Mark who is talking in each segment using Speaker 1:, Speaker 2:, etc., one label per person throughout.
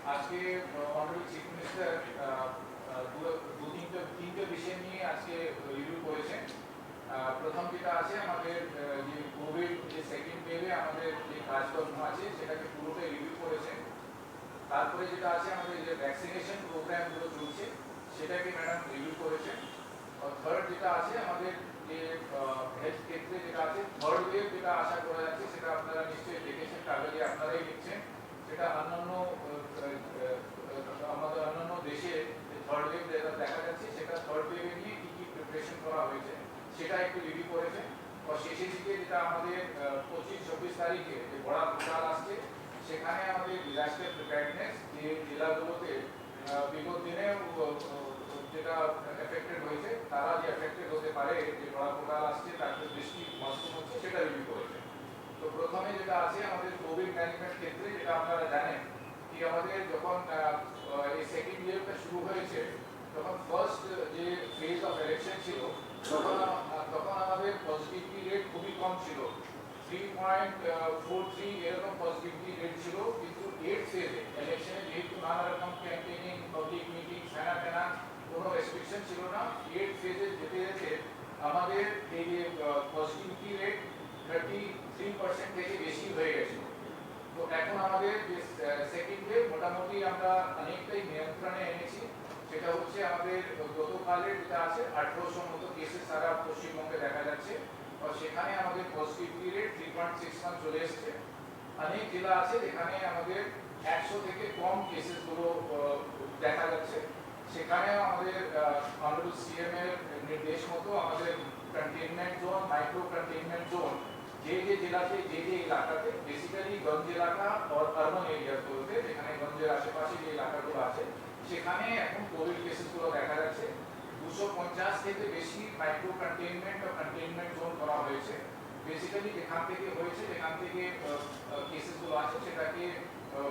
Speaker 1: আজকে honourable chief minister তিনটে বিষয় নিয়ে আজকে রিভিউ করেছেন। প্রথম যেটা আছে আমাদের যে কোভিড যে সেকেন্ড ওয়েভে আমাদের যে কাজকর্ম আছে সেটাকে পুরোটাই রিভিউ করেছেন। তারপরে যেটা আছে আমাদের যে ভ্যাকসিনেশন প্রোগ্রামগুলো চলছে সেটাকে ম্যাডাম রিভিউ করেছেন। আর থার্ড যেটা আছে আমাদের যে হেলথ ক্ষেত্রে যেটা আছে থার্ড ওয়েভ যেটা আশা করা যাচ্ছে সেটা আপনারা নিশ্চয়ই দেখেছেন, কাগজে আপনারাই লিখছেন। সেটা অন্যান্য আমাদের অন্যান্য দেশে থার্ড ওয়েভ যেটা দেখা যাচ্ছে সেটা থার্ড ওয়েভে নিয়ে কি কি প্রিপারেশন করা হয়েছে সেটা একটু রিভিউ করেছেন। আর শেষের দিকে যেটা আমাদের 25-26 তারিখে যে বড় প্রোগ্রাম আসছে সেখানে আমাদের ডিজাস্টার প্রিপেয়ারনেস যে জেলাগুলোতে বিগত দিনে যেটা এফেক্টেড হয়েছে তারা যে এফেক্টেড হতে পারে যে বড় প্রোগ্রাম আসছে তার দৃষ্টি মাধ্যম হচ্ছে সেটা রিভিউ করেছে। তো প্রথমে যেটা আছে আমাদের কোভিড ম্যানেজমেন্ট ক্ষেত্রে যেটা আপনারা জানেন কি আমাদের যখন এই সেকেন্ড ওয়েভটা শুরু হয়েছে তখন ফার্স্ট যে ফেজ অফ ইলেকশন ছিল তখন আমাদের পজিটিভিটি রেট খুবই কম ছিল, 3.43 এরকম পজিটিভিটি রেট ছিল। কিন্তু 8 ফেজে ইলেকশনে যেহেতু নানা রকম ক্যাম্পেইনিং পাবলিক মিটিং ফেনা কোনো রেস্ট্রিকশন ছিল না, 8 ফেজে যেতে যেতে আমাদের এই যে পজিটিভিটি রেট 33% থেকে বেশি হয়ে গেছিল। তো এখন আমাদের যে সেকেন্ড ওয়েভ মোটামুটি আমরা অনেকটাই নিয়ন্ত্রণে এনেছি। সেটা হচ্ছে আমাদের গতকালের যেটা আছে 1800 মতো কেসেস সারা পশ্চিমবঙ্গে দেখা যাচ্ছে। আর সেখানে আমাদের পজিটিভিটি রেট 3.61 চলে এসছে। অনেক জেলা আছে যেখানে আমাদের 100 থেকে কম কেসেসগুলো দেখা যাচ্ছে। সেখানে আমাদের অনারেবল সিএম এর নির্দেশ মতো আমাদের containment zone, micro containment zone যে যে জেলাতে যে যে এলাকাতে বেসিক্যালি গঞ্জ এলাকা আর আরবান এরিয়াগুলোতে যেখানে গঞ্জের আশেপাশে যে এলাকাগুলো আছে সেখানে এখন কোভিড কেসেসগুলো দেখা যাচ্ছে। 250 থেকে বেশি মাইক্রো কন্টেইনমেন্ট ও কন্টেইনমেন্ট জোন করা হয়েছে। বেসিক্যালি যেখান থেকে হয়েছে যেখান থেকে কেসেসগুলো আছে সেটাকে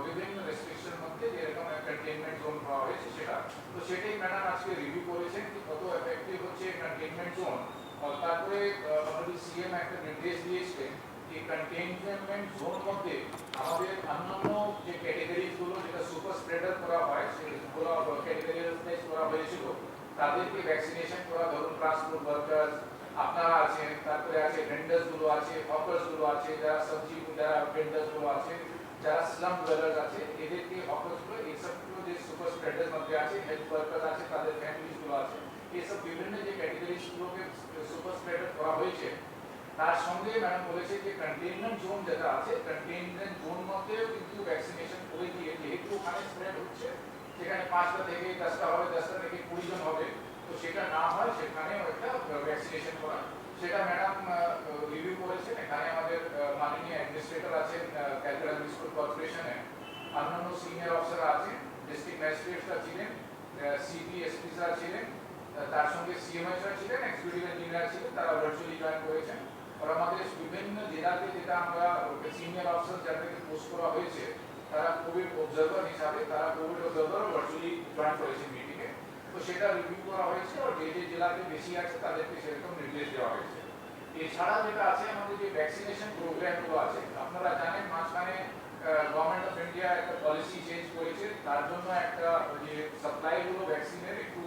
Speaker 1: বিভিন্ন রেস্ট্রিকশন মধ্যে যেরকম কন্টেইনমেন্ট জোন করা হয়েছে সেটা, তো সেটাই ম্যাডাম আজকে রিভিউ করেছেন কি কত এফেক্টিভ হচ্ছে কন্টেইনমেন্ট জোন। তারপরে আমাদের সিএম একটা নির্দেশ দিয়েছিলেন যে কন্টেইনমেন্ট জোন মধ্যে আমাদের অন্যান্য যে ক্যাটাগরিজগুলো যেটা সুপার স্প্রেডার করা হয় সেগুলো ক্যাটাগরিজ করা হয়েছিল তাদেরকে ভ্যাকসিনেশন করা, ধরুন ট্রান্সপোর্ট ওয়ার্কার্স আপনারা আছেন, তারপরে আছে ভেন্ডার্স গুলো আছে, হকার্স গুলো আছে, যারা সবজি যারা ভেন্ডার্স গুলো আছে, যারা স্লাম ডুয়েলার্স আছে এদেরকে হকার্স গুলো এইসবগুলো যে সুপার স্প্রেডার্স মধ্যে আছে, হেলথ ওয়ার্কার্স আছে, তাদের ফ্যামিলিজ গুলো আছে, এইসব বিভিন্ন যে ক্যাটাগরিজ গুলোকে সুপার স্প্রেডার করা হয়েছে। তার সঙ্গে ম্যাডাম বলেছে যে কন্টেইনমেন্ট জোন যেটা আছে কন্টেইনমেন্ট জোন মধ্যেও কিন্তু ভ্যাকসিনেশন করে দিয়ে যেহেতু ওখানে স্প্রেড হচ্ছে সেখানে 5টা থেকে 10টা হবে, 10টা থেকে 20 জন হবে, তো সেটা না হয় সেখানেও একটা ভ্যাকসিনেশন করা সেটা ম্যাডাম রিভিউ করেছেন। এখানে আমাদের মাননীয় অ্যাডমিনিস্ট্রেটর আছেন ক্যালকাটা মিউনিসিপাল কর্পোরেশনে, অন্যান্য সিনিয়র অফিসার আছেন, ডিস্ট্রিক্ট ম্যাজিস্ট্রেটরা ছিলেন, সিপি এসপিরা ছিলেন, তার সঙ্গে সিএমএসরা ছিলেন, এক্সিকিউটিভ ইঞ্জিনিয়ার ছিলেন, তারা ভার্চুয়ালি জয়েন করেছেন। আর আমাদের বিভিন্ন জেলাতে যেটা আমরা সিনিয়র অফিসার যাদেরকে পোস্ট করা হয়েছে তারা কোভিড অবজারভার হিসাবে তারা কোভিড অবজারভার ভার্চুয়ালি জয়েন করেছেন মিটিংয়ে। তো সেটা রিভিউ করা হয়েছে আর যে যে জেলাতে বেশি আছে তাদেরকে সেরকম নির্দেশ দেওয়া হয়েছে। এছাড়া যেটা আছে আমাদের যে ভ্যাকসিনেশন প্রোগ্রামগুলো আছে আপনারা জানেন মাঝখানে গভর্নমেন্ট অফ ইন্ডিয়া একটা পলিসি চেঞ্জ করেছে, তার জন্য একটা যে সাপ্লাইগুলো ভ্যাকসিনের একটু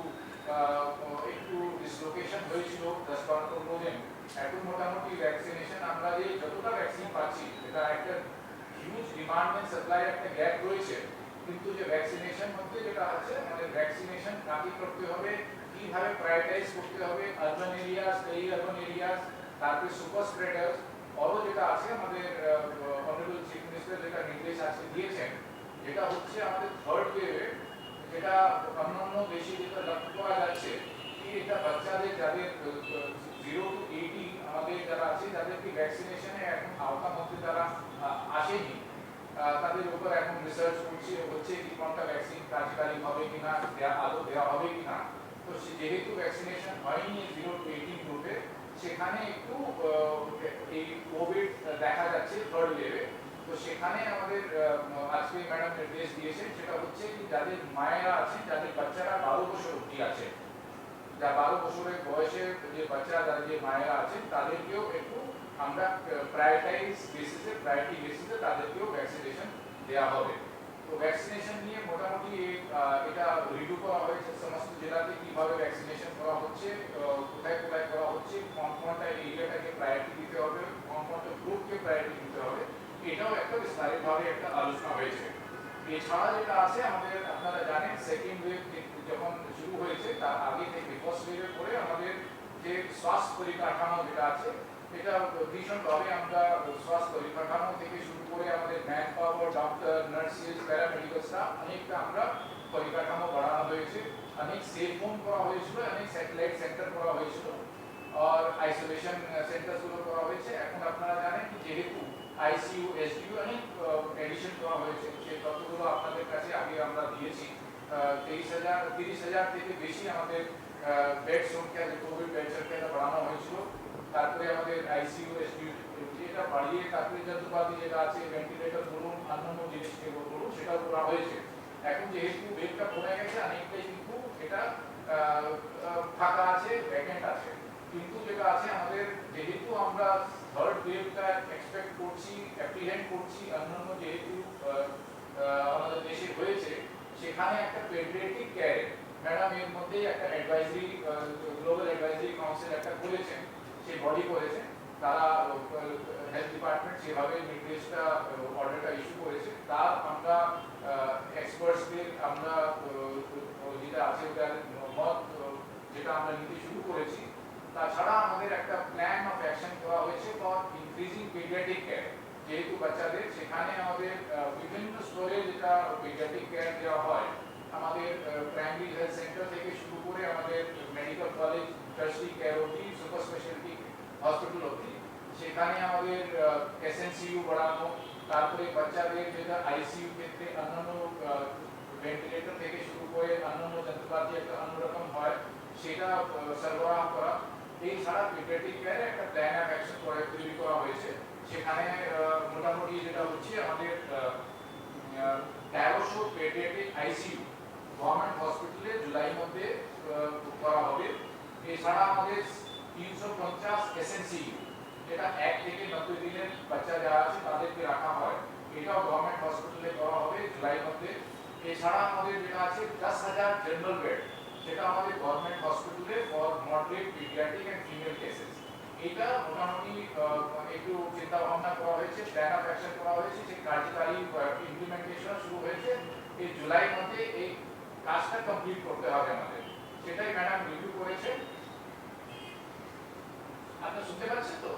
Speaker 1: ডিসলোকেশন হয়েছিল 10-15 দিন। এখন মোটামুটি ভ্যাকসিনেশন আমরা যে যতটা ভ্যাকসিন পাচ্ছি এটা একটা হিউজ ডিমান্ড এন্ড সাপ্লাই একটা গ্যাপ রয়েছে, কিন্তু যে ভ্যাকসিনেশন মধ্যে যেটা আছে আমাদের ভ্যাকসিনেশন কাকে করতে হবে, কিভাবে প্রায়োরিটাইজ করতে হবে, urban areas, peri urban areas, তারপরে সুপার স্প্রেডার্স, আরও যেটা আছে আমাদের অনারেবল চিফ মিনিস্টার যেটা নির্দেশ আজকে দিয়েছেন যেটা হচ্ছে আমাদের থার্ড ওয়েভে যেটা অন্যান্য দেশে যেটা লক্ষ্য করা যাচ্ছে কি এটা বাচ্চাদের যাদের 0 to 18 আমাদের যারা আছে যাদেরকে ভ্যাকসিনেশনে এখন আওতার মধ্যে যারা আসেনি তাদের উপর এখন রিসার্চ হচ্ছে কি কোনটা ভ্যাকসিন কার্যকারী হবে কিনা, আদৌ দেওয়া হবে কিনা। তো যেহেতু ভ্যাকসিনেশন হয়নি 0 to 18 গ্রুপে সেখানে একটু এই কোভিড দেখা যাচ্ছে থার্ড ওয়েভে। তো সেখানে আমাদের আজকে ম্যাডাম নির্দেশ দিয়েছেন সেটা হচ্ছে কি যাদের মায়েরা আছেন যাদের বাচ্চারা 12 বছর অবধি আছে, যা 12 বছরের বয়সে যে বাচ্চা যাদের যে মায়েরা আছেন তাদেরকেও একটু আমরা প্রায়োরিটি বেসিসে তাদেরকেও ভ্যাকসিনেশন দেওয়া হবে। তো ভ্যাকসিনেশন নিয়ে মোটামুটি এটা রিভিউ করা হয়েছে সমস্ত জেলাতে কিভাবে ভ্যাকসিনেশন করা হচ্ছে, কোথায় কোথায় করা হচ্ছে, কোন কোনটা এরিয়াটাকে প্রায়োরিটি দিতে হবে, কোন কোনটা গ্রুপকে প্রায়োরিটি দিতে হবে, এটাও একটা বিস্তারিতভাবে একটা আলোচনা হয়েছে। এছাড়া যেটা আছে আমাদের আপনারা জানেন সেকেন্ড ওয়েভ যখন শুরু হয়েছে তার আগে থেকে ফার্স্ট ওয়েভের পরে আমাদের যে স্বাস্থ্য পরিকাঠামো যেটা আছে এটা ভীষণভাবে আমরা স্বাস্থ্য পরিকাঠামো থেকে শুরু করে আমাদের man power, doctor, nurses, paramedical staff অনেকটা আমরা পরিকাঠামো বাড়ানো হয়েছে, অনেক সেফ হোম করা হয়েছিল, অনেক স্যাটেলাইট সেন্টার করা হয়েছিল আর আইসোলেশন সেন্টারগুলো করা হয়েছে। এখন আপনারা জানেন কি যেহেতু আইসিইউ, এসডিইউ অনেক এডিশন করা হয়েছে, সেই তথ্যগুলো আপনাদের কাছে আগে আমরা দিয়েছি। 30,000 থেকে বেশি আমাদের বেড সংখ্যা, যে কোভিড বেড সংখ্যাটা বাড়ানো হয়েছিল। তারপরে আমাদের আইসিইউ, এসডিইউ এটা বাড়িয়ে তারপরে যন্ত্রপাতি যেটা আছে ভেন্টিলেটর বলুন, অন্যান্য জিনিসকে বলুন, সেটাও করা হয়েছে। এখন যেহেতু বেডটা কমে গেছে অনেকটাই কিন্তু এটা ফাঁকা আছে, ভ্যাকেন্ট আছে। কিন্তু যেটা আছে আমাদের যেহেতু আমরা থার্ড ওয়েভটা এক্সপেক্ট করছি, অ্যাপ্রিহেন্ড করছি, অন্যান্য যেহেতু আমাদের দেশে হয়েছে, সেখানে একটা পেডিয়াট্রিক কেয়ার ম্যাডাম এর মধ্যে একটা অ্যাডভাইজারি, গ্লোবাল অ্যাডভাইজারি কাউন্সিল একটা করেছেন, সেই বডি করেছেন তারা, হেলথ ডিপার্টমেন্ট যেভাবে নির্দেশটা অর্ডারটা ইস্যু করেছে তার আমরা এক্সপার্টসদের আমরা যেটা আছে ওটার মত যেটা আমরা নিতে শুরু করেছি। তাছাড়া আমাদের একটা প্ল্যান অফ অ্যাকশন করা হয়েছে ফর ইনক্রিজিং পেডিয়াট্রিক কেয়ার, যেহেতু বাচ্চাদের সেখানে আমাদের বিভিন্ন স্তরে যেটা পেডিয়াট্রিক কেয়ার দেওয়া হয়, আমাদের প্রাইমারি হেলথ সেন্টার থেকে শুরু করে আমাদের মেডিকেল কলেজ, টার্সিয়ারি কেয়ার অবধি, সুপার স্পেশালিটি হসপিটাল অবধি, সেখানে আমাদের এসএনসিইউ বাড়ানো, তারপরে বাচ্চাদের যেটা আইসিইউ ক্ষেত্রে অন্যান্য ভেন্টিলেটর থেকে শুরু করে অন্যান্য যন্ত্রপাতি একটা অন্যরকম হয় সেটা সরবরাহ করা। এই ছাড়া পেডিয়াট্রিক কেয়ারে একটা প্ল্যান অফ অ্যাকশন তৈরি করা হয়েছে। সেখানে মোটামুটি যেটা হচ্ছে আমাদের 1300 পেডিয়াট্রিক আইসিইউ গভর্নমেন্ট হসপিটালে জুলাই মধ্যে করা হবে। এছাড়া আমাদের 350 এসএনসিইউ, যেটা 1 থেকে 90 দিনের বাচ্চা যারা আছে তাদেরকে রাখা হয়, এটাও গভর্নমেন্ট হসপিটালে করা হবে জুলাই মধ্যে। এছাড়া আমাদের যেটা আছে 10,000 জেনারেল বেড, সেটা আমাদের গভর্নমেন্ট হসপিটালে for moderate paediatric and female cases. এটা মোটামুটি একটু চিন্তা ভাবনা করা হয়েছে, প্ল্যান অফ অ্যাকশন করা হয়েছে, যে কার্যকারী ইমপ্লিমেন্টেশন শুরু হয়েছে। এই জুলাই মধ্যে এই কাজটা কমপ্লিট করতে হবে আমাদের, সেটাই ম্যাডাম রিভিউ করেছে। আপনারা শুনতে পাচ্ছেন তো?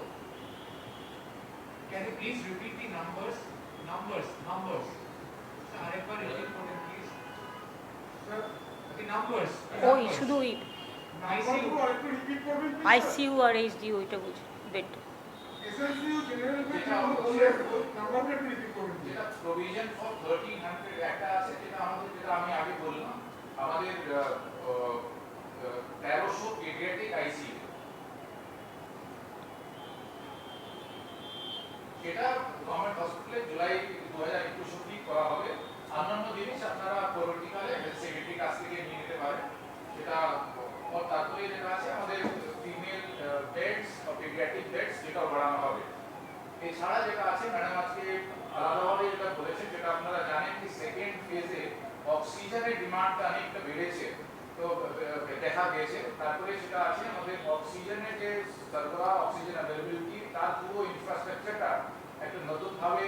Speaker 2: Can you please repeat the numbers? Sir, আরেকবার repeat করুন please. Sir, the numbers.
Speaker 3: ওই শুধু ওই
Speaker 2: ICU
Speaker 4: আরেকটু রিপিট করবেন প্লিজ?
Speaker 3: আইসিইউ আর এইচডি ওইটা বুঝি বেড।
Speaker 4: এসএনসিইউ জেনারেল বেড নাম্বারটা একটু রিপিট করবেন।
Speaker 1: যেটা প্রভিশন ফর 1300 একটা আছে, যেটা আমাদের, যেটা আমি আগে বললাম, আমাদের 1300 পেডিয়াট্রিক আইসিইউ, এটা গভর্নমেন্ট হসপিটালে জুলাই 2021 অবধি করা হবে। অন্যান্য জিনিস আপনারা পরবর্তীকালে হেলথ সেক্রেটারির কাছ থেকে নিয়ে নিতে পারেন। সেটা তারপরে যেটা আছে আমাদের ফিমেল বেডস বা পেডিয়াট্রিক বেডস, যেটাও বাড়ানো হবে। এছাড়া যেটা আছে ম্যাডাম আজকে আলাদাভাবে যেটা বলেছেন, যেটা আপনারা জানেন কি সেকেন্ড ফেজে অক্সিজেনের ডিমান্ডটা অনেকটা বেড়েছে, তো দেখা গেছে। তারপরে সেটা আছে আমাদের অক্সিজেনের যে সরবরাহ, অক্সিজেন অ্যাভেলেবিলিটি, তার পুরো ইনফ্রাস্ট্রাকচারটা একটা নতুনভাবে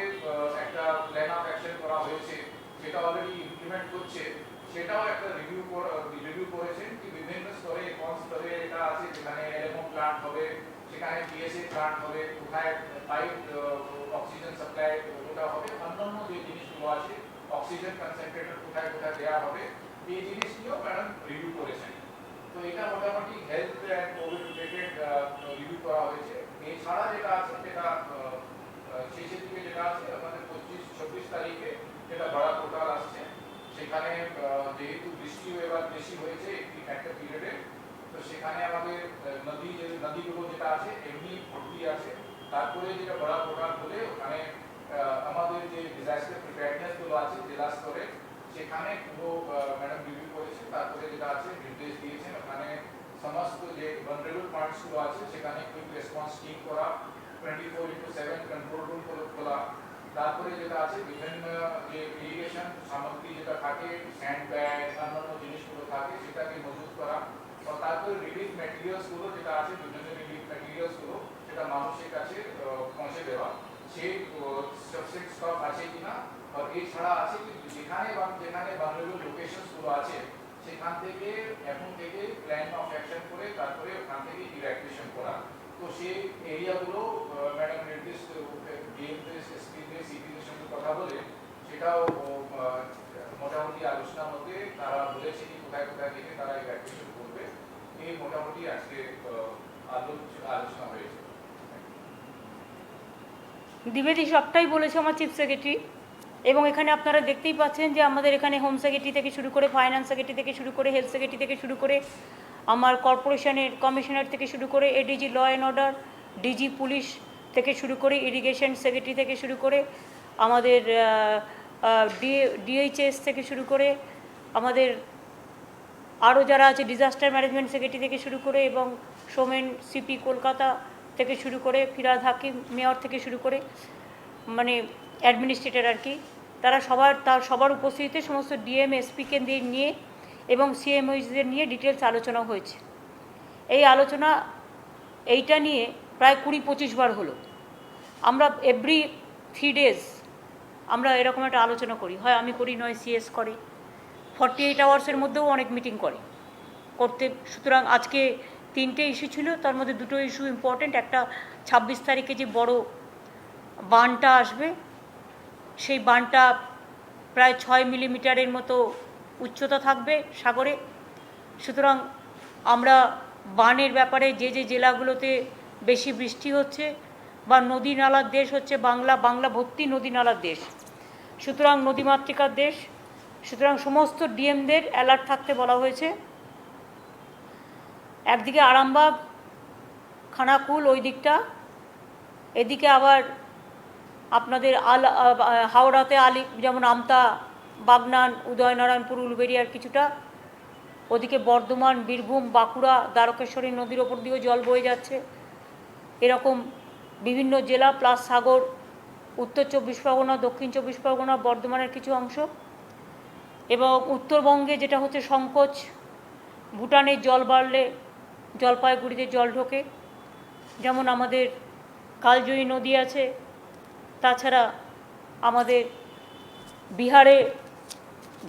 Speaker 1: একটা প্ল্যান অফ অ্যাকশন করা হয়েছে, যেটা অলরেডি ইমপ্লিমেন্ট করছে। সেটাও একটা রিভিউ করেছেন কি বিভিন্ন স্তরে, কোন স্তরে এটা আছে, যেখানে এলএমও প্ল্যান্ট হবে, সেখানে পিএসএ প্ল্যান্ট হবে, কোথায় পাইপ অক্সিজেন সাপ্লাই ওটা হবে, অন্যান্য যে জিনিসগুলো আছে অক্সিজেন কনসেন্ট্রেটর কোথায় কোথায় দেওয়া হবে, এই জিনিসগুলো ম্যাডাম রিভিউ করেছেন। তো এটা মোটামুটি health and Covid related review করা হয়েছে। এছাড়া যেটা আছে, যেটা শেষের দিকে যেটা আছে আমাদের 25-26 তারিখে যেটা বড় পোর্টাল আসছে, সেখানে যেহেতু বৃষ্টি এবার বেশি হয়েছে একটা পিরিয়ডে, তো সেখানে আমাদের নদীগুলো যেটা আছে এমনি ভর্তি আছে। তারপরে যেটা বড় পোর্টাল হলে ওখানে আমাদের যে ডিজাস্টার প্রিপেয়ারনেস গুলো আছে জেলা স্তরে, সেখানে পুরো ম্যাডাম রিভিউ করেছে। তারপরে যেটা আছে নির্দেশ দিয়েছেন ওখানে সমস্ত যে ভালনারেবল পয়েন্টস গুলো আছে সেখানে কুইক রেসপন্স টিম করা, 24/7 কন্ট্রোল রুম খোলা। তারপরে যেটা আছে বিভিন্ন যে ইরিগেশন থাকে, স্যান্ড ব্যাগ, অন্যান্য জিনিসগুলো থাকে, সেটাকে মজুত করা। তারপরে রিলিফ ম্যাটেরিয়ালসগুলো যেটা আছে, বিভিন্ন রিলিফ ম্যাটেরিয়ালসগুলো সেটা মানুষের কাছে পৌঁছে দেওয়া, সেই সাবসেট স্টক আছে কিনা। আর এছাড়া আছে কি যেখানে যেখানে ভালনারেবল লোকেশনসগুলো আছে সেখান থেকে এখন থেকে প্ল্যান অফ অ্যাকশন করে তারপরে ওখান থেকে ইভ্যাকুয়েশন করা। তো সেই এরিয়াগুলো ম্যাডাম নির্দিষ্ট ডিএমদের, এসপিদের, সিপিদের সঙ্গে কথা বলে সেটাও মোটামুটি আলোচনার মধ্যে তারা বলেছে কি কোথায় কোথায় থেকে তারা ইভ্যাকুয়েশন করবে, এই মোটামুটি আজকে আলোচনা হয়েছে।
Speaker 3: দ্বিবেদী সবটাই বলেছে আমার চিফ সেক্রেটারি, এবং এখানে আপনারা দেখতেই পাচ্ছেন যে আমাদের এখানে হোম সেক্রেটারি থেকে শুরু করে, ফাইন্যান্স সেক্রেটারি থেকে শুরু করে, হেলথ সেক্রেটারি থেকে শুরু করে, আমার কর্পোরেশনের কমিশনার থেকে শুরু করে, ADG law and order, DG police থেকে শুরু করে, ইরিগেশন সেক্রেটারি থেকে শুরু করে, আমাদের ডিএইচএস থেকে শুরু করে, আমাদের আরও যারা আছে ডিজাস্টার ম্যানেজমেন্ট সেক্রেটারি থেকে শুরু করে, এবং সোমেন সিপি কলকাতা থেকে শুরু করে, ফিরাদ হাকিম মেয়র থেকে শুরু করে, মানে অ্যাডমিনিস্ট্রেটর আর কি, তারা সবার উপস্থিতিতে সমস্ত ডিএম এসপিকে নিয়ে এবং সিএমওইসদের নিয়ে ডিটেলস আলোচনা হয়েছে। এই আলোচনা এইটা নিয়ে প্রায় 20-25 বার হলো। আমরা এভরি 3 days আমরা এরকম একটা আলোচনা করি, হয় আমি করি নয় সিএস করে, 48 আওয়ার্সের মধ্যেও অনেক মিটিং করতে। সুতরাং আজকে 3টে ইস্যু ছিল, তার মধ্যে 2টো ইস্যু ইম্পর্টেন্ট। একটা 26 তারিখে যে বড় বানটা আসবে, সেই বানটা প্রায় 6 মিলিমিটারের মতো উচ্চতা থাকবে সাগরে। সুতরাং আমরা বানের ব্যাপারে যে জেলাগুলোতে বেশি বৃষ্টি হচ্ছে বা নদী নালার দেশ হচ্ছে বাংলা ভর্তি নদী নালার দেশ, সুতরাং নদীমাতৃকার দেশ, সুতরাং সমস্ত ডিএমদের অ্যালার্ট থাকতে বলা হয়েছে। একদিকে আরামবাগ, খানাকুল ওই দিকটা, এদিকে আবার আপনাদের হাওড়াতে যেমন আমতা, বাগনান, উদয়নারায়ণপুর, উলবেড়িয়ার কিছুটা, ওদিকে বর্ধমান, বীরভূম, বাঁকুড়া, দ্বারকেশ্বরী নদীর ওপর দিয়েও জল বয়ে যাচ্ছে। এরকম বিভিন্ন জেলা প্লাস সাগর, উত্তর 24 পরগনা, দক্ষিণ 24 পরগনা, বর্ধমানের কিছু অংশ, এবং উত্তরবঙ্গে যেটা হচ্ছে সংকোচ, ভুটানের জল বাড়লে জলপাইগুড়িতে জল ঢোকে, যেমন আমাদের কালজয়ী নদী আছে। তাছাড়া আমাদের বিহারে,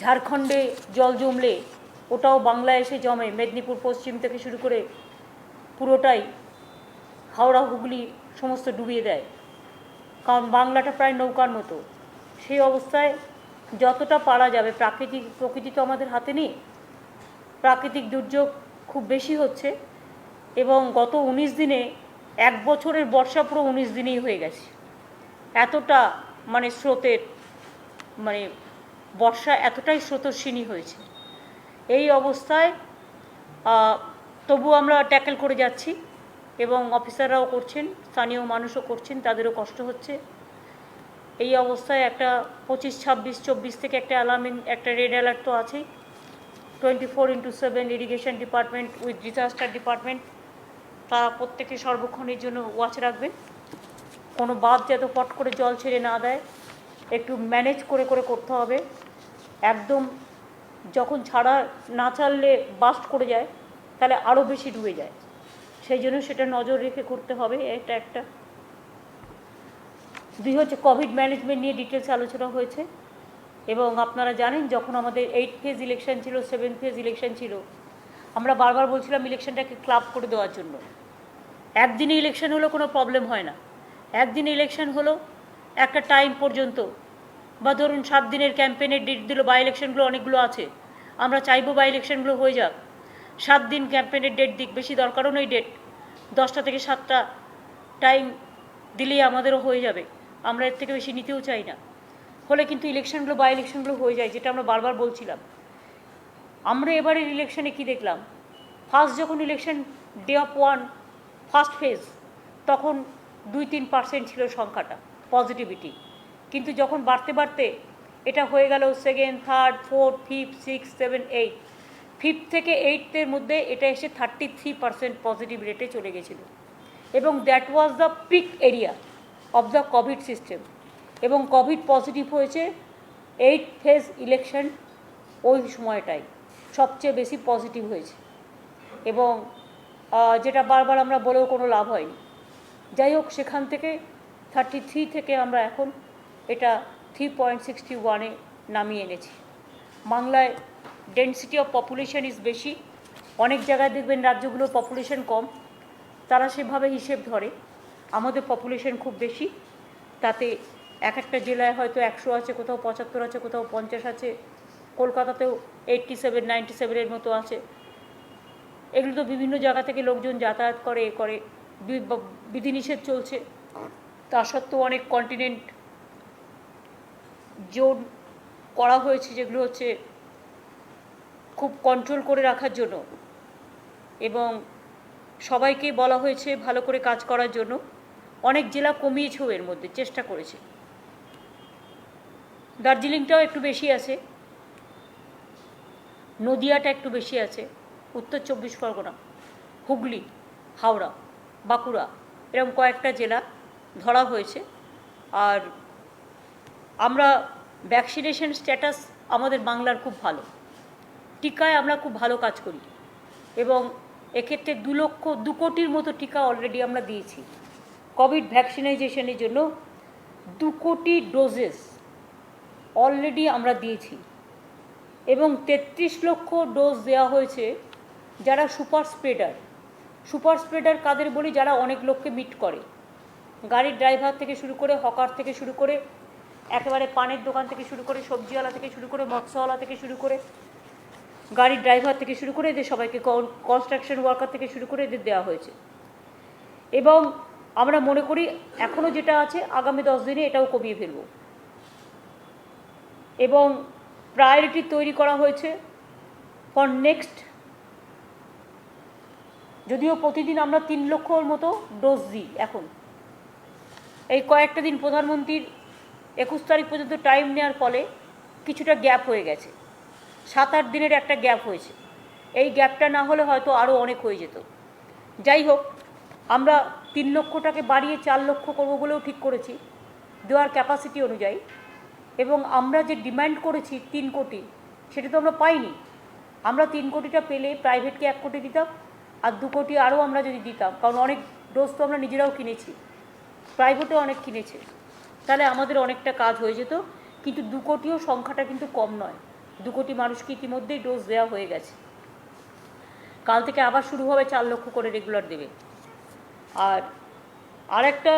Speaker 3: ঝাড়খণ্ডে জল জমলে ওটাও বাংলায় এসে জমে, মেদিনীপুর পশ্চিম থেকে শুরু করে পুরোটাই হাওড়া হুগলি সমস্ত ডুবিয়ে দেয়, কারণ বাংলাটা প্রায় নৌকার মতো। সেই অবস্থায় যতটা পারা যাবে, প্রকৃতি তো আমাদের হাতে নেই, প্রাকৃতিক দুর্যোগ খুব বেশি হচ্ছে, এবং গত 19 দিনে 1 বছরের বর্ষা পুরো 19 দিনেই হয়ে গেছে। এতটা মানে স্রোতের বর্ষা এতটাই স্রোতস্বিনী হয়েছে। এই অবস্থায় তবু আমরা ট্যাকেল করে যাচ্ছি, এবং অফিসাররাও করছেন, স্থানীয় মানুষও করছেন, তাদেরও কষ্ট হচ্ছে। এই অবস্থায় একটা 25, 26, 24 থেকে একটা একটা রেড অ্যালার্ট তো আছেই। 24x7 irrigation department with disaster department তারা প্রত্যেকে সর্বক্ষণের জন্য ওয়াচ রাখবেন। কোনো বাঁধ যাতে পট করে জল ছেড়ে না দেয়, একটু ম্যানেজ করে করতে হবে। একদম যখন না ছাড়লে বাস্ট করে যায় তাহলে আরও বেশি ডুবে যায়, সেই জন্য সেটা নজর রেখে করতে হবে। এটা একটা। 2 হচ্ছে কোভিড ম্যানেজমেন্ট নিয়ে ডিটেলস আলোচনা হয়েছে, এবং আপনারা জানেন যখন আমাদের 8 ফেজ ইলেকশন ছিল, 7 ফেজ ইলেকশন ছিল, আমরা বারবার বলছিলাম ইলেকশনটাকে ক্লাব করে দেওয়ার জন্য। একদিনে ইলেকশন হলো কোনো প্রবলেম হয় না, একদিনে ইলেকশন হলো একটা টাইম পর্যন্ত, বা ধরুন 7 দিনের ক্যাম্পেইনের ডেট দিল, বাই ইলেকশনগুলো অনেকগুলো আছে, আমরা চাইবো বাই ইলেকশনগুলো হয়ে যাক, 7 দিন ক্যাম্পেইনের ডেট দিক, বেশি দরকারও নেই ডেট, 10টা থেকে 7টা টাইম দিলেই আমাদেরও হয়ে যাবে, আমরা এর থেকে বেশি নিতেও চাই না। হলে কিন্তু ইলেকশনগুলো বাই ইলেকশনগুলো হয়ে যায়, যেটা আমরা বারবার বলছিলাম। আমরা এবারের ইলেকশনে কি দেখলাম, ফার্স্ট যখন election day of 1 first phase, তখন 2-3% ছিল সংখ্যাটা পজিটিভিটি, কিন্তু যখন বাড়তে বাড়তে এটা হয়ে গেল 2nd, 3rd, 4th, 5th, 6th, 7th, 8th, 5th থেকে 8th মধ্যে এটা এসে 33% পজিটিভ রেটে চলে গেছিল, এবং that was the peak area of the covid system. এবং কোভিড পজিটিভ হয়েছে 8 ফেজ ইলেকশন ওই সময়টাই সবচেয়ে বেশি পজিটিভ হয়েছে। এবং যেটা বারবার আমরা বলেও কোনো লাভ হয়নি। যাই হোক, সেখান থেকে 33 থেকে আমরা এখন এটা 3.61-এ নামিয়ে এনেছি। বাংলায় ডেন্সিটি অফ পপুলেশন ইজ বেশি, অনেক জায়গায় দেখবেন রাজ্যগুলোর পপুলেশন কম, তারা সেভাবে হিসেব ধরে। আমাদের পপুলেশন খুব বেশি, তাতে এক একটা জেলায় হয়তো 100 আছে, কোথাও 75 আছে, কোথাও 50 আছে, কলকাতাতেও 87-97-এর মতো আছে। এগুলো তো বিভিন্ন জায়গা থেকে লোকজন যাতায়াত করে, বিধিনিষেধ চলছে। তা সত্ত্বেও অনেক কন্টিনেন্ট জোন করা হয়েছে, যেগুলো হচ্ছে খুব কন্ট্রোল করে রাখার জন্য, এবং সবাইকে বলা হয়েছে ভালো করে কাজ করার জন্য। অনেক জেলা কমিয়েছেও, এর মধ্যে চেষ্টা করেছে। দার্জিলিংটাও একটু বেশি আছে, নদিয়াটা একটু বেশি আছে, উত্তর 24 পরগনা, হুগলি, হাওড়া, বাঁকুড়া, এরকম কয়েকটা জেলা ধরা হয়েছে। আর আমরা ভ্যাকসিনেশন স্ট্যাটাস আমাদের বাংলার খুব ভালো, টিকায় আমরা খুব ভালো কাজ করি, এবং এক্ষেত্রে 2 কোটির মতো টিকা অলরেডি আমরা দিয়েছি। কোভিড ভ্যাকসিনাইজেশনের জন্য 2 কোটি ডোজেস অলরেডি আমরা দিয়েছি, এবং 33 লক্ষ ডোজ দেওয়া হয়েছে যারা সুপার স্প্রেডার। সুপার স্প্রেডার কাদের বলি? যারা অনেক লোককে মিট করে, গাড়ির ড্রাইভার থেকে শুরু করে, হকার থেকে শুরু করে, একেবারে পানের দোকান থেকে শুরু করে, সবজিওয়ালা থেকে শুরু করে, মৎস্যওয়ালা থেকে শুরু করে, গাড়ির ড্রাইভার থেকে শুরু করে, এদের সবাইকে, কনস্ট্রাকশন ওয়ার্কার থেকে শুরু করে এদের দেওয়া হয়েছে। এবং আমরা মনে করি এখনও যেটা আছে আগামী 10 দিনে এটাও কমিয়ে ফেলব। এবং প্রায়োরিটি তৈরি করা হয়েছে ফর নেক্সট, যদিও প্রতিদিন আমরা 3 লক্ষর মতো ডোজ দিই এখন। এই কয়েকটা দিন প্রধানমন্ত্রীর 21 তারিখ পর্যন্ত টাইম নেওয়ার ফলে কিছুটা গ্যাপ হয়ে গেছে, 7-8 দিনের একটা গ্যাপ হয়েছে। এই গ্যাপটা না হলে হয়তো আরও অনেক হয়ে যেত। যাই হোক, আমরা 3 লক্ষটাকে বাড়িয়ে 4 লক্ষ করবো বলেও ঠিক করেছি, দেওয়ার ক্যাপাসিটি অনুযায়ী। এবং আমরা যে ডিমান্ড করেছি 3 কোটি, সেটা তো আমরা পাইনি। আমরা 3 কোটিটা পেলে প্রাইভেটকে 1 কোটি দিতাম, আর 2 কোটি আরও আমরা যদি দিতাম, কারণ অনেক ডোজ তো আমরা নিজেরাও কিনেছি, প্রাইভেটেও অনেক কিনেছে, তাহলে আমাদের অনেকটা কাজ হয়ে যেত। কিন্তু 2 কোটিও সংখ্যাটা কিন্তু কম নয়, 2 কোটি মানুষকে ইতিমধ্যেই ডোজ দেওয়া হয়ে গেছে। কাল থেকে আবার শুরু হবে, 4 লক্ষ করে রেগুলার দেবে। আর আরেকটা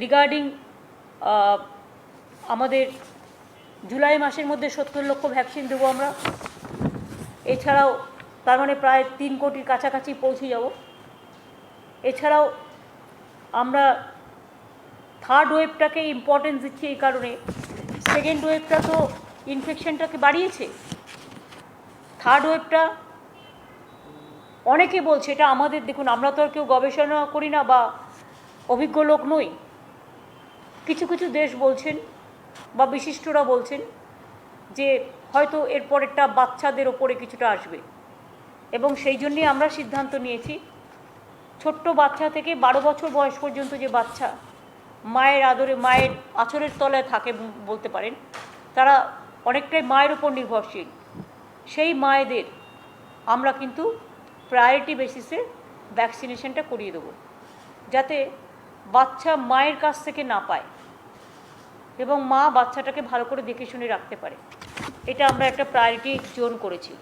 Speaker 3: রিগার্ডিং আমাদের জুলাই মাসের মধ্যে 70 লক্ষ ভ্যাকসিন দেবো আমরা। এছাড়াও তার মানে প্রায় 3 কোটির কাছাকাছি পৌঁছে যাব। এছাড়াও আমরা থার্ড ওয়েভটাকে ইম্পর্টেন্স দিচ্ছি এই কারণে, সেকেন্ড ওয়েভটা তো ইনফেকশনটাকে বাড়িয়েছে, থার্ড ওয়েভটা অনেকে বলছে, এটা আমাদের, দেখুন আমরা তো আর কেউ গবেষণা করি না বা অভিজ্ঞ লোক নই, কিছু কিছু দেশ বলছেন বা বিশিষ্টরা বলছেন যে হয়তো এরপরেরটা বাচ্চাদের ওপরে কিছুটা আসবে, এবং সেই জন্যই আমরা সিদ্ধান্ত নিয়েছি ছোট্ট বাচ্চা থেকে 12 বছর বয়স পর্যন্ত যে বাচ্চা মায়ের আদরে, মায়ের আঁচলের তলায় থাকে বলতে পারেন, তারা অনেকটাই মায়ের উপর নির্ভরশীল, সেই মায়েদের আমরা কিন্তু প্রায়োরিটি বেসিসে ভ্যাকসিনেশনটা করিয়ে দেবো, যাতে বাচ্চা মায়ের কাছ থেকে না পায় এবং মা বাচ্চাটাকে ভালো করে দেখে শুনে রাখতে পারে। এটা আমরা একটা প্রায়োরিটি জোন করেছি।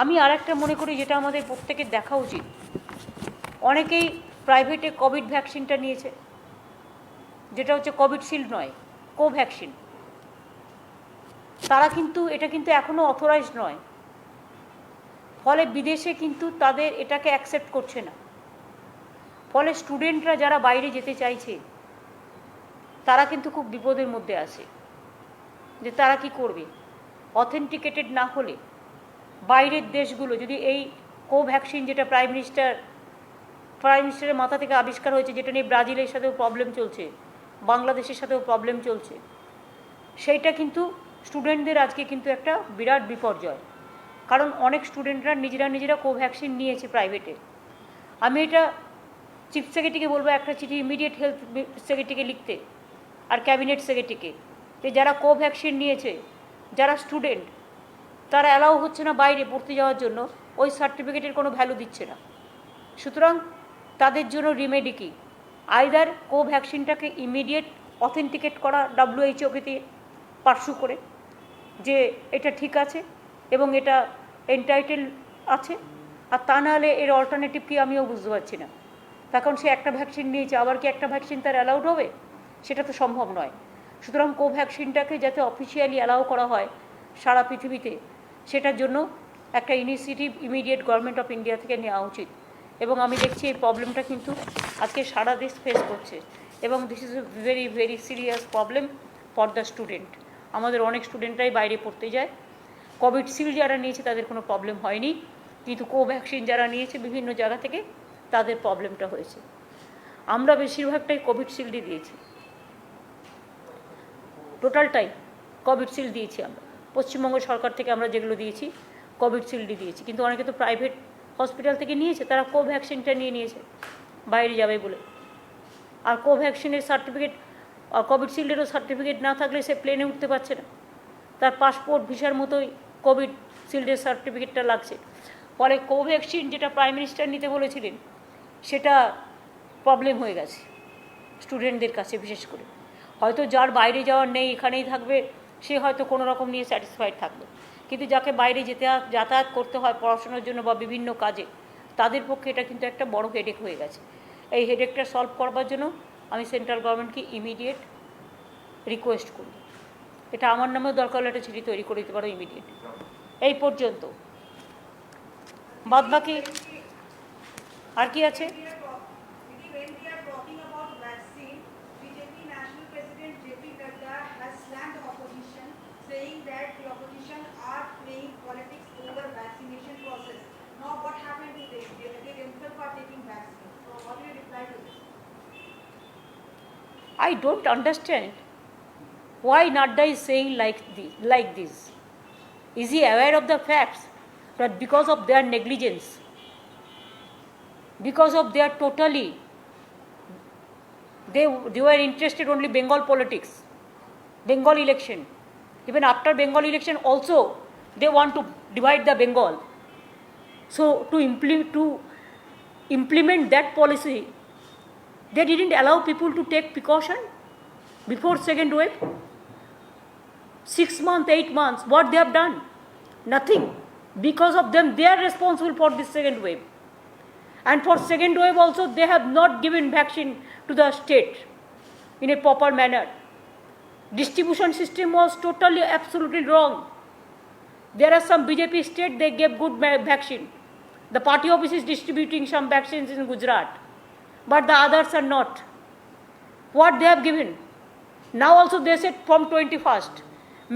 Speaker 3: আমি আর একটা মনে করি যেটা আমাদের প্রত্যেকের দেখা উচিত, অনেকেই প্রাইভেটে কোভিড ভ্যাকসিনটা নিয়েছে, যেটা হচ্ছে কোভিডশিল্ড নয়, কোভ্যাক্সিন। তারা কিন্তু, এটা কিন্তু এখনও অথরাইজড নয়, ফলে বিদেশে কিন্তু তাদের এটাকে অ্যাকসেপ্ট করছে না। ফলে স্টুডেন্টরা যারা বাইরে যেতে চাইছে তারা কিন্তু খুব বিপদের মধ্যে আছে, যে তারা কি করবে। অথেন্টিকেটেড না হলে বাইরের দেশগুলো যদি এই কোভ্যাক্সিন, যেটা প্রাইম মিনিস্টারের মাথা থেকে আবিষ্কার হয়েছে, যেটা নিয়ে ব্রাজিলের সাথেও প্রবলেম চলছে, বাংলাদেশের সাথেও প্রবলেম চলছে, সেইটা কিন্তু স্টুডেন্টদের আজকে কিন্তু একটা বিরাট বিপর্যয়। কারণ অনেক স্টুডেন্টরা নিজেরা কোভ্যাক্সিন নিয়েছে প্রাইভেটে। আমি এটা চিফ সেক্রেটারিকে বলবো একটা চিঠি ইমিডিয়েট হেলথ সেক্রেটারিকে লিখতে, আর ক্যাবিনেট সেক্রেটারিকে, যে যারা কোভ্যাক্সিন নিয়েছে, যারা স্টুডেন্ট, তারা অ্যালাউ হচ্ছে না বাইরে পড়তে যাওয়ার জন্য, ওই সার্টিফিকেটের কোনো ভ্যালু দিচ্ছে না। সুতরাং তাদের জন্য রিমেডি কি? আইদার কোভ্যাক্সিনটাকে ইমিডিয়েট অথেন্টিকেট করা WHO-কে দিয়ে পার্সু করে যে এটা ঠিক আছে এবং এটা এন্টাইটেল আছে, আর তা নাহলে এর অল্টারনেটিভ কি আমিও বুঝতে পারছি না। তখন সে একটা ভ্যাকসিন নিয়েছে, আবার কি একটা ভ্যাকসিন তার অ্যালাউড হবে? সেটা তো সম্ভব নয়। সুতরাং কোভ্যাক্সিনটাকে যাতে অফিসিয়ালি অ্যালাউ করা হয় সারা পৃথিবীতে, সেটার জন্য একটা initiative immediate government of India থেকে নেওয়া উচিত। এবং আমি দেখছি এই প্রবলেমটা কিন্তু আজকে সারা দেশ ফেস করছে, এবং this is a very very serious problem for the student. আমাদের অনেক স্টুডেন্টরাই বাইরে পড়তে যায়। কোভিডশিল্ড যারা নিয়েছে তাদের কোনো প্রবলেম হয়নি, কিন্তু কোভ্যাক্সিন যারা নিয়েছে বিভিন্ন জায়গা থেকে তাদের প্রবলেমটা হয়েছে। আমরা বেশিরভাগটাই কোভিডশিল্ডই দিয়েছি, টোটালটাই কোভিডশিল্ড দিয়েছি আমরা। পশ্চিমবঙ্গ সরকার থেকে আমরা যেগুলো দিয়েছি কোভিডশিল্ডই দিয়েছি, কিন্তু অনেকে তো প্রাইভেট হসপিটাল থেকে নিয়েছে, তারা কোভ্যাক্সিনটা নিয়েছে বাইরে যাবে বলে। আর কোভ্যাক্সিনের সার্টিফিকেট, কোভিডশিল্ডেরও সার্টিফিকেট না থাকলে সে প্লেনে উঠতে পারছে না, তার পাসপোর্ট ভিসার মতোই কোভিডশিল্ডের সার্টিফিকেটটা লাগছে। ফলে কোভ্যাক্সিন যেটা প্রাইম মিনিস্টার নিতে বলেছিলেন সেটা প্রবলেম হয়ে গেছে স্টুডেন্টদের কাছে বিশেষ করে। হয়তো যার বাইরে যাওয়ার নেই, এখানেই থাকবে, সে হয়তো কোনো রকম নিয়ে স্যাটিসফাইড থাকবে, কিন্তু যাকে বাইরে যাতায়াত করতে হয় পড়াশোনার জন্য বা বিভিন্ন কাজে, তাদের পক্ষে এটা কিন্তু একটা বড় হেডেক হয়ে গেছে। এই হেডেকটা সলভ করবার জন্য আমি সেন্ট্রাল গভর্নমেন্টকে ইমিডিয়েট রিকোয়েস্ট করি, এটা আমার নামেও দরকার হলে একটা চিঠি তৈরি করে দিতে পারো ইমিডিয়েট। এই পর্যন্ত। বাদ বাকি আর কি আছে?
Speaker 5: saying that the opposition are playing politics over vaccination process. Now what happened to them? They themselves are taking vaccine. So what do you reply to this?
Speaker 3: I don't understand why Nadda is saying like this. Is he aware of the facts that because of their negligence, because of their totally, they were interested only Bengal politics, Bengal election. Even after Bengal election also, they want to divide the Bengal. So to implement that policy, they didn't allow people to take precaution before second wave. 6 months, 8 months, what they have done? Nothing. Because of them, they are responsible for this second wave. And for second wave also, they have not given vaccine to the state in a proper manner. Distribution system was totally, absolutely wrong. There are some BJP states, they gave good vaccine. The party office is distributing some vaccines in Gujarat, but the others are not. What they have given? Now also they said from 21st.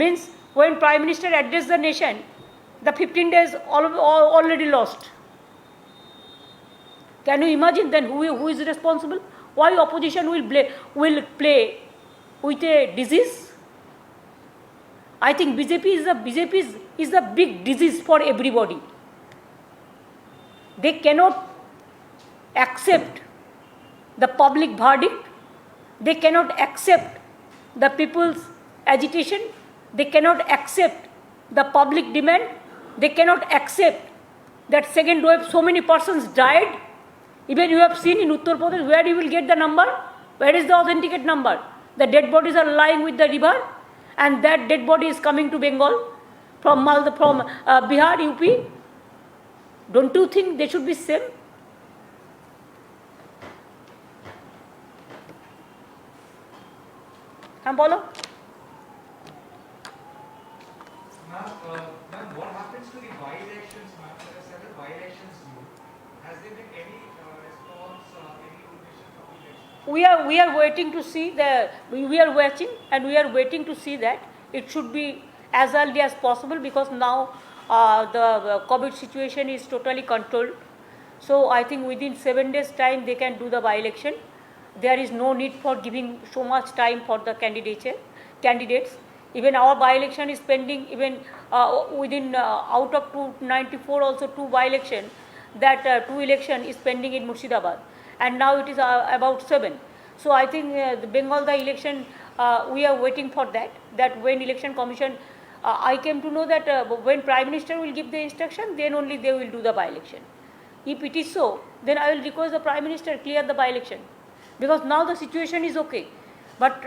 Speaker 3: Means when Prime Minister addressed the nation, the 15 days already lost. Can you imagine then who is responsible? Why opposition will play with a disease? I think BJP is a big disease for everybody. They cannot accept the public verdict. They cannot accept the people's agitation. They cannot accept the public demand. They cannot accept that second wave so many persons died. Even you have seen in Uttar Pradesh, where you will get the number? Where is the authenticate number? The dead bodies are lying with the river, and that dead body is coming to Bengal from Bihar, UP. Don't you think they should be same? Bolo.
Speaker 2: Ma'am, what happens to the by-elections, ma'am? There are several by-elections due. Has there been any response, any information from the election?
Speaker 3: We are waiting to see we are waiting to see that it should be as early as possible, because now the COVID situation is totally controlled. So I think within 7 days time they can do the by-election. There is no need for giving so much time for the candidates. Even our by-election is pending, even within out of 294 also 2 by-election, that 2 election is pending in Murshidabad, and now it is about 7. So I think the Bengal, the election, we are waiting for that when election commission I came to know that when Prime Minister will give the instruction, then only they will do the by-election. If it is so, then I will request the Prime Minister clear the by-election. Because now the situation is okay. But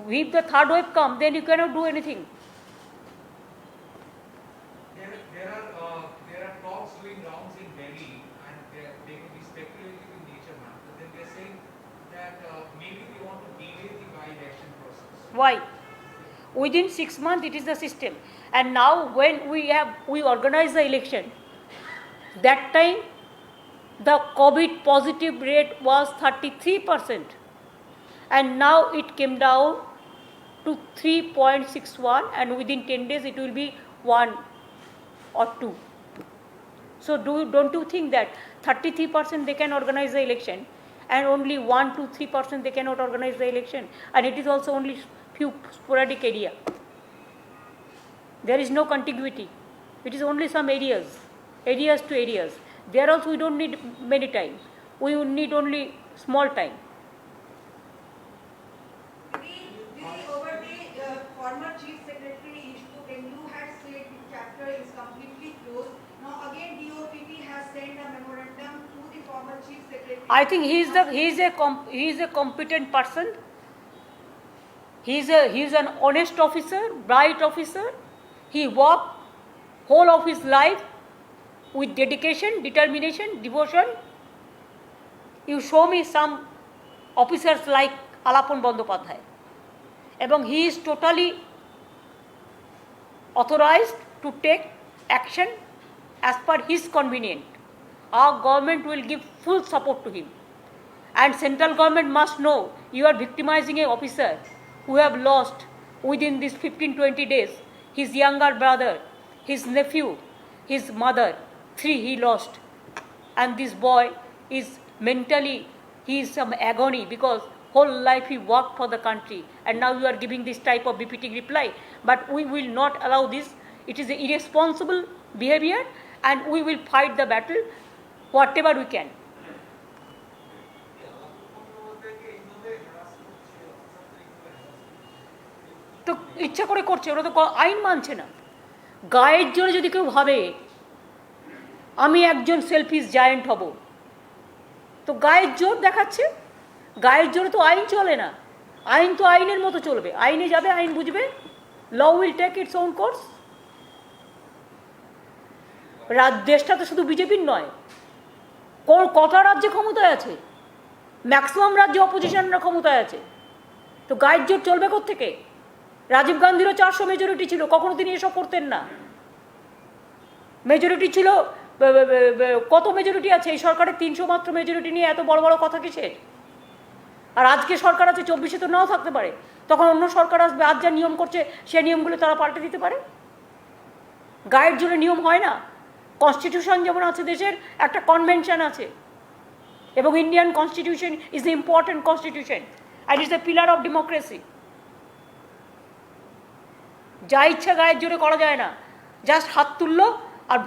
Speaker 3: if the third wave come, then you cannot do anything.
Speaker 2: There are talks doing rounds in Delhi, and they may be speculative in nature, ma'am. But then they're saying that maybe they want to delay the by-election process.
Speaker 3: Why? Within 6 months, it is the system. And now when we organize the election, that time the COVID positive rate was 33%. And now it came down to 3.61, and within 10 days it will be 1 or 2. So don't you think that 33% they can organize the election, and only 1 to 3% they cannot organize the election, and it is also only few sporadic area. There is no contiguity. It is only some areas to areas. There also we don't need many time. We will need only small time.
Speaker 5: Over the former Chief Secretary Ishtu Tendlu had said the chapter is completely closed. Now again DOPP has sent a memorandum to the former Chief Secretary.
Speaker 3: I think he is a competent person. He is an honest officer, bright officer. He worked whole of his life with dedication, determination, devotion. You show me some officers like Alapon Bandyopadhyay. And he is totally authorized to take action as per his convenience. Our government will give full support to him. And central government must know you are victimizing an officer who have lost within these 15-20 days his younger brother, his nephew, his mother. 3 he lost. And this boy is mentally, he is some agony because whole life he worked for the country, and now you are giving this type of befitting reply. But we will not allow this. It is irresponsible behavior, and we will fight the battle whatever we can. তো ইচ্ছা করে করছে, ওরা তো আইন মানছে না। গায়ের জোরে যদি কেউ ভাবে আমি একজন সেলফিশ জায়েন্ট হব, তো গায়ের জোর দেখাচ্ছে। গায়ের জোরে তো আইন চলে না। আইন তো আইনের মতো চলবে, আইনে যাবে, আইন বুঝবে, law will take its own course. দেশটা তো শুধু বিজেপির নয়, কটা রাজ্যে ক্ষমতায় আছে, ম্যাক্সিমাম রাজ্যে অপোজিশনরা ক্ষমতায় আছে। তো গায়ের জোর চলবে কোত্থেকে? রাজীব গান্ধীরও 400 মেজরিটি ছিল, কখনো তিনি এসব করতেন না। মেজরিটি ছিল, কত মেজরিটি আছে এই সরকারের? 300 মাত্র মেজরিটি নিয়ে এত বড় বড় কথা কিসের? আর আজকে সরকার আছে, 24-এ তো নাও থাকতে পারে, তখন অন্য সরকার আসবে। আজ যা নিয়ম করছে সে নিয়মগুলো তারা পাল্টে দিতে পারে। গায়ের জোরে নিয়ম হয় না। কনস্টিটিউশন যেমন আছে দেশের, একটা কনভেনশন আছে, এবং Indian constitution is the important constitution and is the pillar of democracy. যা ইচ্ছা গায়ের জোরে করা যায় না। জাস্ট হাত তুললো আর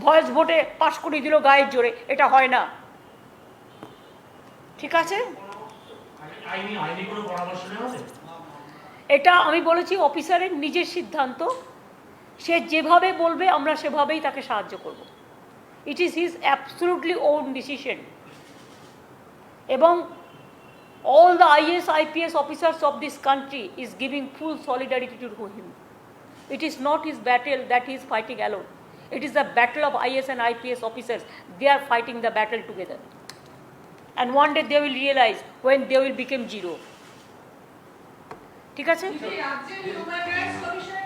Speaker 3: ভয়েস ভোটে পাশ করে দিল গায়ের জোরে, এটা হয় না। ঠিক আছে, এটা আমি বলেছি অফিসারের নিজের সিদ্ধান্ত। সে যেভাবে বলবে আমরা সেভাবেই তাকে সাহায্য করব। It is his absolutely on decision. এবং all the IAS, IPS officers of this country is giving full solidarity to him. It is not his battle that he is fighting alone. It is the battle of IAS and IPS officers. They are fighting the battle together. And one day they will realize when they will become zero. ঠিক আছে?
Speaker 5: রাজ্যের human rights commission